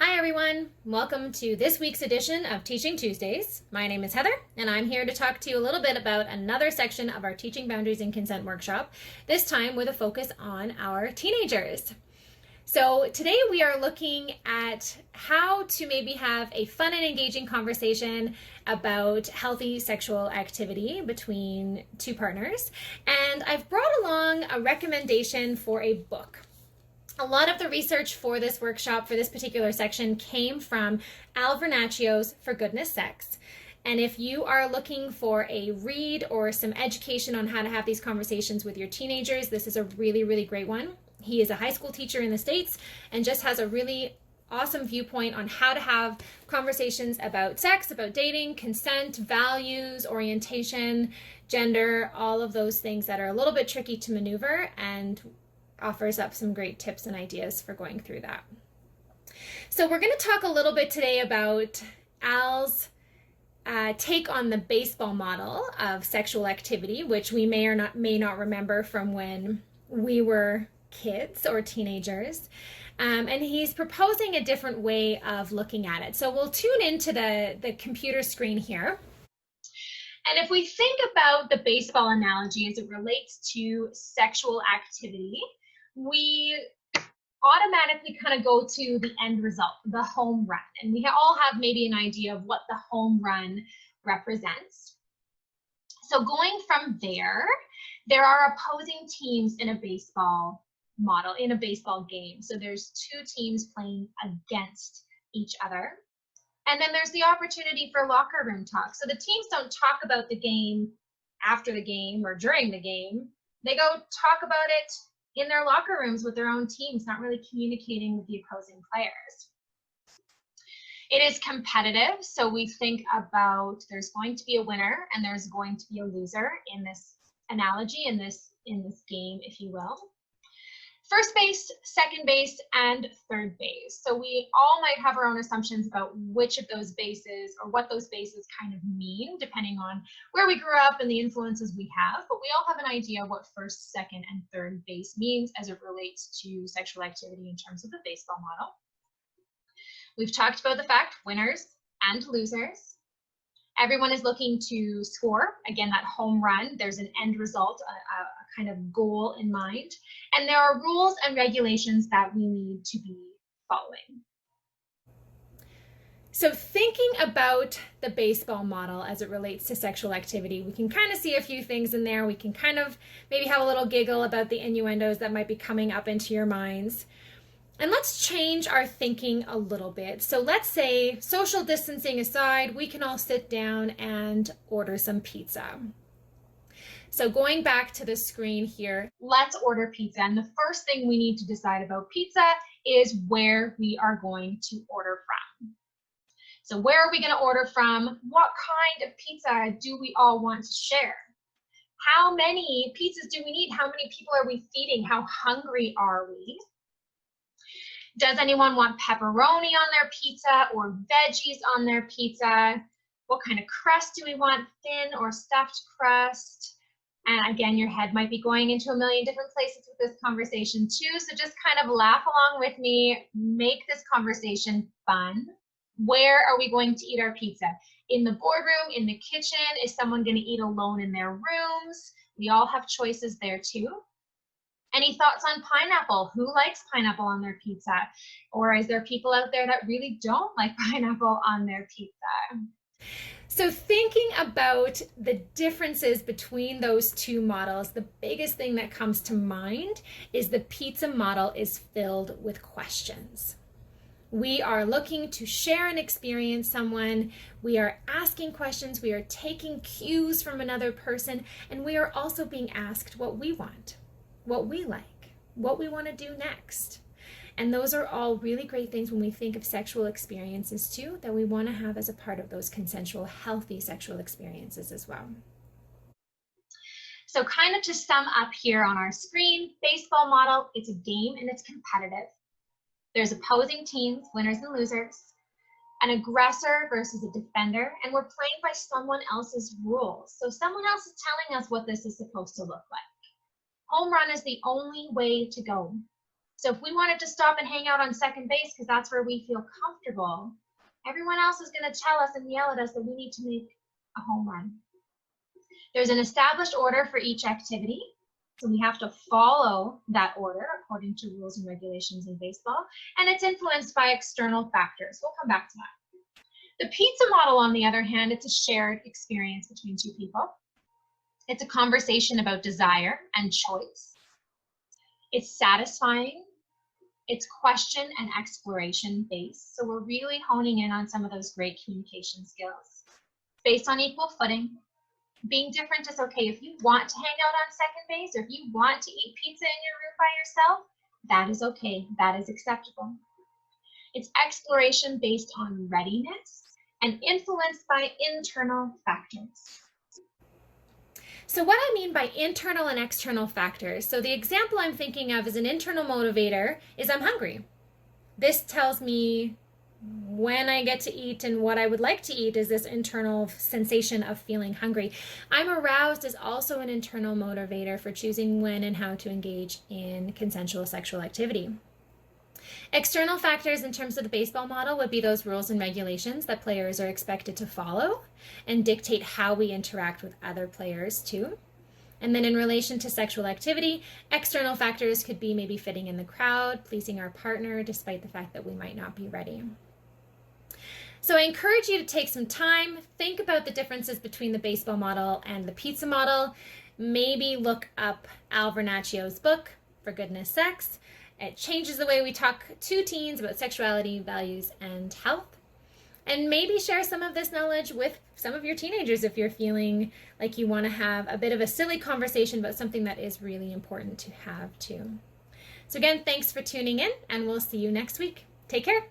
Hi everyone, welcome to this week's edition of Teaching Tuesdays. My name is Heather and I'm here to talk to you a little bit about another section of our Teaching Boundaries and Consent workshop, this time with a focus on our teenagers. So today we are looking at how to maybe have a fun and engaging conversation about healthy sexual activity between two partners, and I've brought along a recommendation for a book. A lot of the research for this workshop, for this particular section, came from Al Vernaccio's For Goodness Sex. And if you are looking for a read or some education on how to have these conversations with your teenagers, this is a really, really great one. He is a high school teacher in the States and just has a really awesome viewpoint on how to have conversations about sex, about dating, consent, values, orientation, gender, all of those things that are a little bit tricky to maneuver, and offers up some great tips and ideas for going through that. So we're going to talk a little bit today about Al's take on the baseball model of sexual activity, which we may not remember from when we were kids or teenagers. And he's proposing a different way of looking at it. So we'll tune into the computer screen here. And if we think about the baseball analogy as it relates to sexual activity, we automatically kind of go to the end result, the home run. And we all have maybe an idea of what the home run represents. So going from there are opposing teams in a baseball model, in a baseball game. So there's two teams playing against each other. And then there's the opportunity for locker room talk. So the teams don't talk about the game after the game or during the game. They go talk about it in their locker rooms with their own teams, not really communicating with the opposing players. It is competitive, so we think about there's going to be a winner and there's going to be a loser in this analogy, in this game, if you will. First base, second base, and third base. So we all might have our own assumptions about which of those bases or what those bases kind of mean, depending on where we grew up and the influences we have. But we all have an idea of what first, second, and third base means as it relates to sexual activity in terms of the baseball model. We've talked about the fact winners and losers. Everyone is looking to score, again, that home run. There's an end result, a kind of goal in mind. And there are rules and regulations that we need to be following. So thinking about the baseball model as it relates to sexual activity, we can kind of see a few things in there. We can kind of maybe have a little giggle about the innuendos that might be coming up into your minds. And let's change our thinking a little bit. So let's say, social distancing aside, we can all sit down and order some pizza. So going back to the screen here, let's order pizza. And the first thing we need to decide about pizza is where we are going to order from. So where are we going to order from? What kind of pizza do we all want to share? How many pizzas do we need? How many people are we feeding? How hungry are we? Does anyone want pepperoni on their pizza or veggies on their pizza? What kind of crust do we want? Thin or stuffed crust? And again, your head might be going into a million different places with this conversation too. So just kind of laugh along with me, make this conversation fun. Where are we going to eat our pizza? In the boardroom, in the kitchen? Is someone going to eat alone in their rooms? We all have choices there too. Any thoughts on pineapple? Who likes pineapple on their pizza? Or is there people out there that really don't like pineapple on their pizza? So thinking about the differences between those two models, the biggest thing that comes to mind is the pizza model is filled with questions. We are looking to share and experience someone. We are asking questions. We are taking cues from another person. And we are also being asked what we want, what we like, what we want to do next. And those are all really great things when we think of sexual experiences too, that we want to have as a part of those consensual, healthy sexual experiences as well. So kind of to sum up here on our screen, baseball model, it's a game and it's competitive. There's opposing teams, winners and losers, an aggressor versus a defender, and we're playing by someone else's rules. So someone else is telling us what this is supposed to look like. Home run is the only way to go. So if we wanted to stop and hang out on second base because that's where we feel comfortable, everyone else is going to tell us and yell at us that we need to make a home run. There's an established order for each activity, so we have to follow that order according to rules and regulations in baseball, and it's influenced by external factors. We'll come back to that. The pizza model, on the other hand, it's a shared experience between two people. It's a conversation about desire and choice. It's satisfying. It's question and exploration based. So we're really honing in on some of those great communication skills. Based on equal footing. Being different is okay. If you want to hang out on second base, or if you want to eat pizza in your room by yourself, that is okay. That is acceptable. It's exploration based on readiness and influenced by internal factors. So what I mean by internal and external factors, so the example I'm thinking of as an internal motivator is I'm hungry. This tells me when I get to eat and what I would like to eat is this internal sensation of feeling hungry. I'm aroused is also an internal motivator for choosing when and how to engage in consensual sexual activity. External factors in terms of the baseball model would be those rules and regulations that players are expected to follow and dictate how we interact with other players too. And then in relation to sexual activity, external factors could be maybe fitting in the crowd, pleasing our partner despite the fact that we might not be ready. So I encourage you to take some time, think about the differences between the baseball model and the pizza model. Maybe look up Al Vernaccio's book, For Goodness Sex. It changes the way we talk to teens about sexuality, values, and health. And maybe share some of this knowledge with some of your teenagers if you're feeling like you want to have a bit of a silly conversation about something that is really important to have too. So again, thanks for tuning in, and we'll see you next week. Take care.